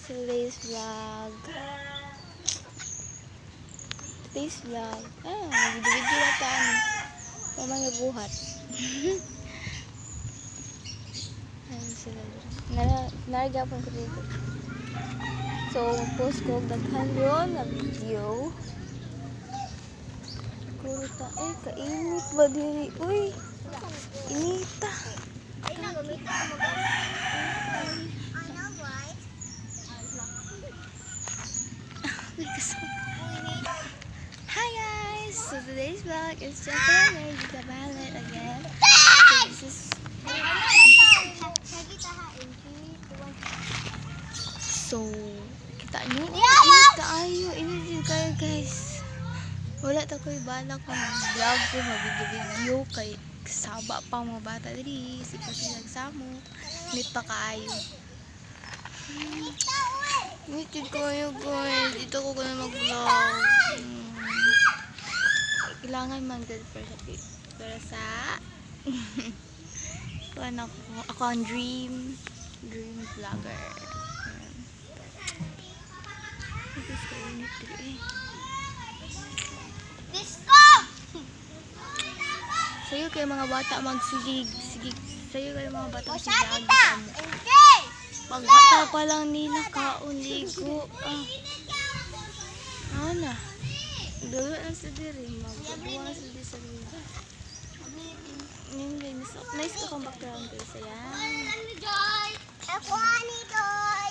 Today's vlog. Video-video na taan. Mga buhat. Ayun sila. Naragapon ko dito. So, post ko daghan yun na video. Kurita, kainit ba diri? Uy, inita. Hi guys! So today's vlog is Jacqueline and Gita Violet again. So kita nyo, init kayo guys. Wala ta ko'y balak pa mag-vlog ko, mag-video kay saba pa mga bata diri. Kasi nagsamo, init pa kaayo. Init kayo guys, dito ko na mag-vlog. Kailangan mag-good para sa ako ang dream vlogger. Sayo kayo mga bata magsigig. Sayo kayo mga bata magsigig. Pagbata pa lang nila kauligo. Ana. Dalo na sa diri. Magbuwa sa diri sa diri. Nice ka kung background guys. Ayan. Ako ani Joy.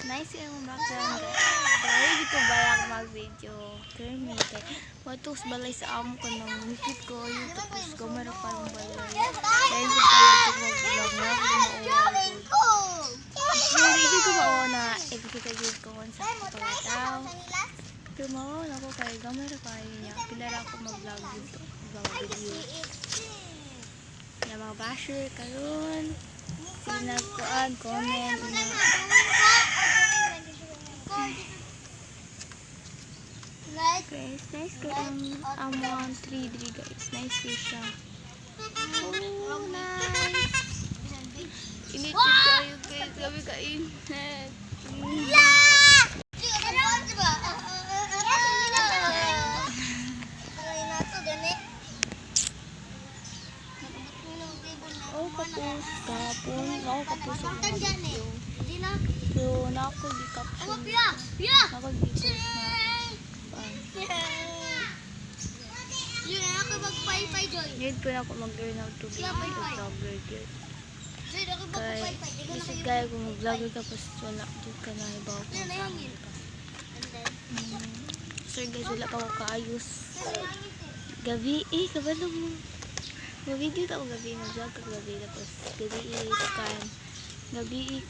Nice yung background guys. Kaya dito balang mag-video. Kermite. Watos balay sa amo ko nang mikit ko yung tapos kamera pa yung balay. Kaya hindi tayo mag-vlog na. Hindi ko mauna. Kita yun ko sa kapagataw. Tumawa na ko kay kamera kayo niya. Pilara ako mag-vlog dito. Video. Na mga basher karon. Sinagkuan, comment. Guys, nice ko ang amount 3 guys. Nice fish siya. Oh, nice. Init kayo guys. Sabi ka init. Oh, kapos. Kapon. Ako kapos ang mga video. So, nako di caption. Nako di post na. Ngayon po na ako mag-learn how to be a vlogger guys. Kaya kung mag-vlogger ka tapos wala doon ka na ibaw ko. Sorry guys, wala pa ako kaayos. Gabi kabalo mo. Mag-video ako gabi, mag-vlog ako gabi tapos gabi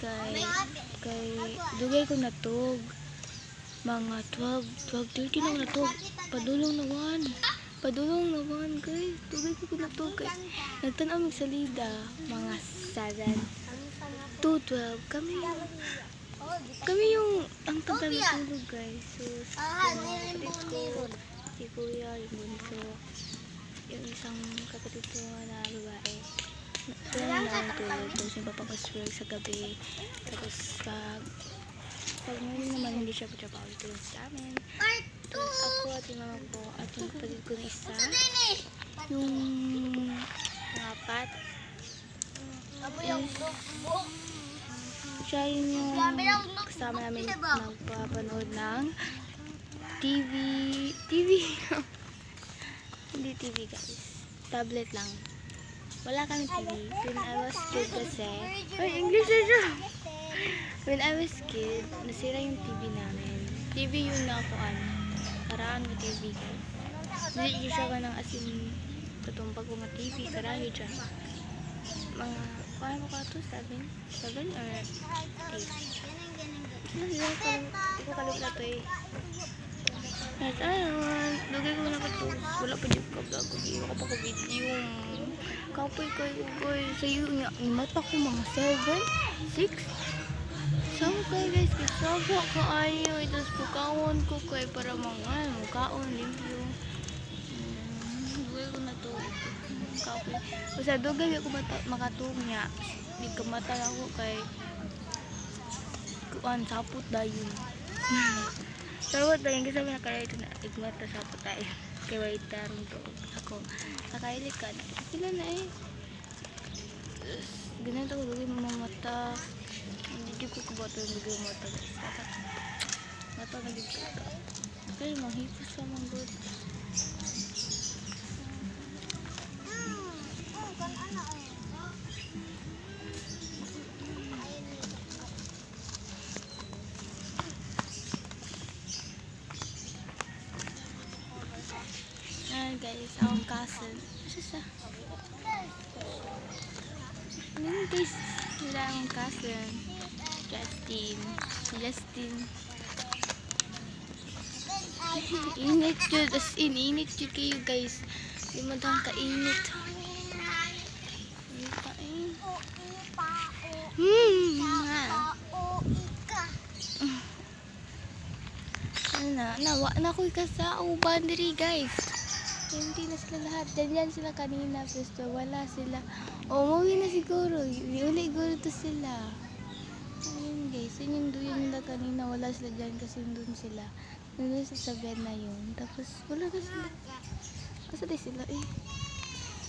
kay dugay ko natog. Mga 12:30 lang natog. Padulong naman guys. Dugay ko natog guys. Nagtanaw mig salida mga 7 to 12 kami yung ang tagal na tulog guys. So ko si kuya yung bunso yung isang kapatid ko na babae na tulog tapos yung papakaswork sa gabi tapos pag ngayon naman hindi siya patrabaho tulog sa amin. Tapos ako at yung mama ko at yung kapatid ko na isa yung apat siya yung kasama namin nagpapanood ng TV hindi TV guys, tablet lang, wala kami TV. When I was kid kasi English na siya. When I was kid nasira yung TV namin. TV yung nakuan karaan ng TV guys. Hindi siya ka ng asin katumpag ko mga TV karaan yun siya mga kuhan mo ka ito 7 or 8 hindi ko kalipla ito at ayun lagay ko na ito wala pa dito ka vlog ko hindi ko pa ka video kapoy kayo guys sa iyo nga mata ko mga 7, 6 sama kayo guys kasaba kaayo itas pagkawon ko kayo para mga kaon limpyo lagay ko na ito kapoy. Basta dugay ako makatungya. Di kamata ako kay kuan sapot dayon. Sapot dayon kasi na kaya ito na igmata sapot tayo. Kay wait tarong to. Ako nakailit ka na. Pila na eh. Ganito ko dugay mamata. Hindi ko kubato yung dugay mata. Mata na dito ka. Kaya mahipos sa mga good. Guys, akong cousin. Ano siya? Ano guys? Wala akong cousin. Justin. Init yun. As in, init yun kayo guys. Di mo daw kainit. Init pa eh. Ano na? Nawa na ko sa boundary guys. Hindi na sila lahat. Ganyan sila kanina. Pero wala sila. Umuwi na siguro. Uli siguro to sila. Ayun guys. Yun yung duyan nila kanina. Wala sila dyan kasi doon sila. Doon sa sabihan na yun. Tapos wala na sila. Asa din sila eh.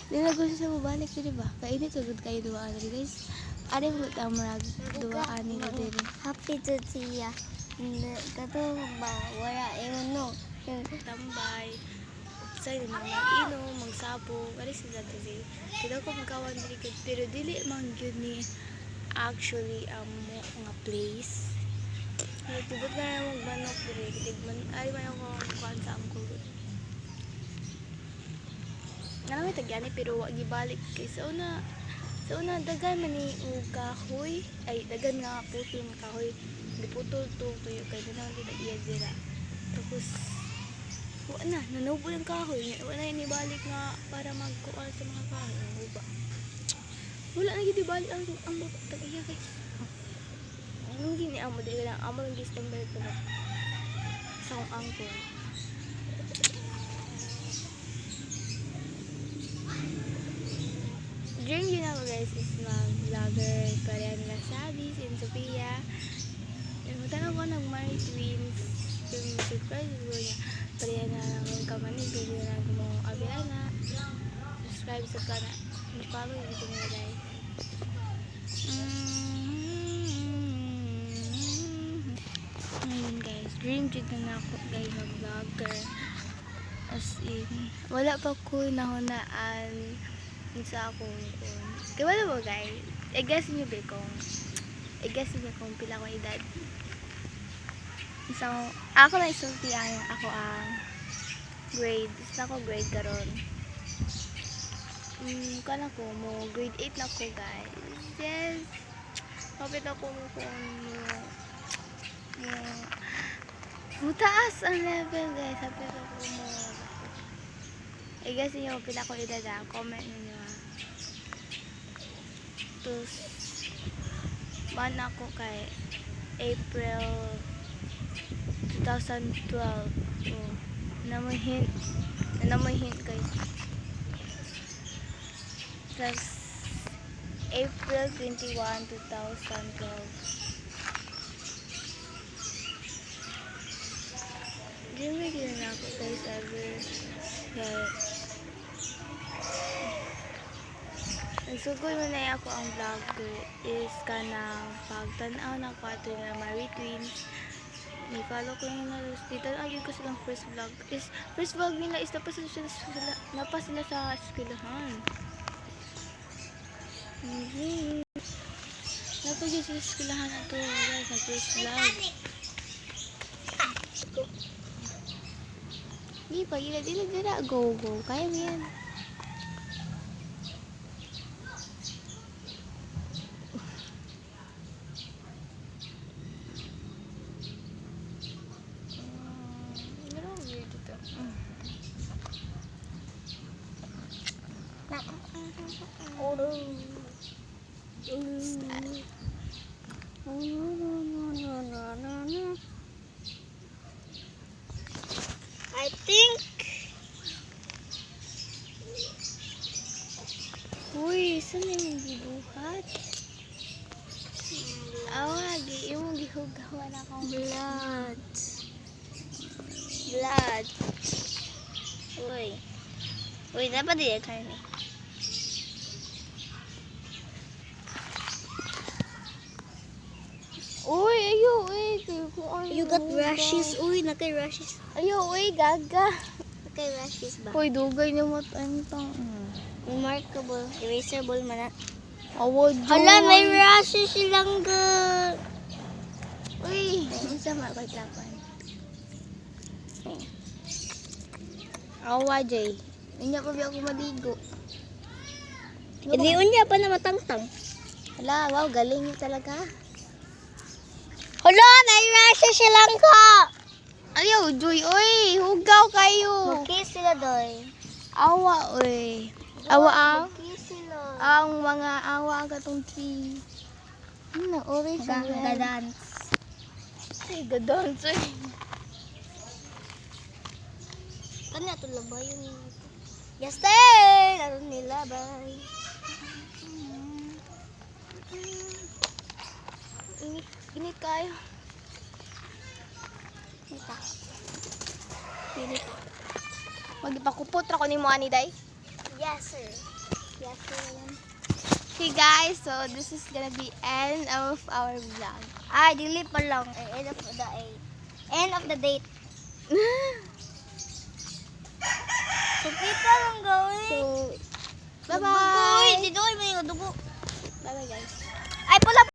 Nilago siya sa mabalik. Diba? Kainit so good kayo duwaan. Guys. Ari mo tamarag. Duwaan nila din. Happy to see ya. Kato ba? Wala yun no. Tambay. Say na mag-inom, magsabo, kali sila kasi kita ko magkawan dili gud pero dili man gyud ni actually mga place. Tubot na magmanok dili tigman ay man ako kuan sa amko. Nami tagyani pero wa gibalik kay sa una dagan man ni kahoy ay dagan nga putol nga kahoy diputol tuyo kay dinaw di iya dira. Tapos wala na, nanubo yung kahoy. Wala na inibalik nga para magkuhan sa mga kahoy. Uba. Wala na gidibalik ang tag-iya guys. Anong gini amo? Dili lang amo lang gistamber ko na. Sa akong angkol. Dream yun ako guys is mag-vlogger. Pareha nila Sabi, Sin Sophia. Tanong ko nag-marry twins. Yung surprise ko niya. Pareha na lang kamanig, video na mo abilana. Subscribe sa kana. Mag-follow yung video nila guys. Ngayon guys, dream jud na ako guys mag-vlogger. As in, wala pa ko nahunaan sa akong kun. Kaya wala mo guys, i-guess nyo ba kung pila ko edad. So, ako lang isulti ako ang grade. Isa ko grade karon. Kala ko mo grade 8 na ko guys. Yes. Kapit ako mo kung mutaas ang level guys. Kapit ako mo. I-guess nyo pila ko edad comment nyo. Tapos man ako kay April 2012. Oh, namoy hint guys. Plus April 21, 2012. Dream video na ako guys ever. Nagsugoy mo na ako ang vlog ko is kanang pagtanaw ng kwarto na Mary Twins. Follow ko yung dito ayun ko silang first vlog nila is napa sila sa eskwelahan. Napa sila sa eskwelahan na to guys sa first vlog. Di pa gila go kaya mo yan. I think hugawan akong Blood. blood. Uy. Uy, dapat din karne. Uy, ayo, uy. You got rashes. Uy, nakay rashes. Ayo, uy, gaga. Nakay rashes ba? Uy, dugay niyo mo tang. Remarkable. Erasable man na. Awod. Hala, may rashes silang good. Uy, isa makoy klapan. Awa, Jay. Hindi pa biya ako maligo. Hindi unya pa na matangtang. Hala, wow, galing niyo talaga. Hala, may rashes silang ko. Ayaw, Joy, uy, hugaw kayo. Mag-kiss sila, Doy. Awa, uy. Awa, Mag-kiss sila. ang mga awa katong tree. Ano, orange and red. Gadans. Ay, gadons, uy. Kanya ito labay yung... Yes, sir! Laro nila, bye. Init kayo. Ito. Init. Magipakupot ra ko ni mo ani day. Yes, sir. Yes, sir. Okay guys, so this is gonna be end of our vlog. Ay, dili pa lang. End of the day. End of the date. So, kita lang gawin. So, Uy, bye-bye. si Doy, may dugo. Bye-bye guys. Ay, pula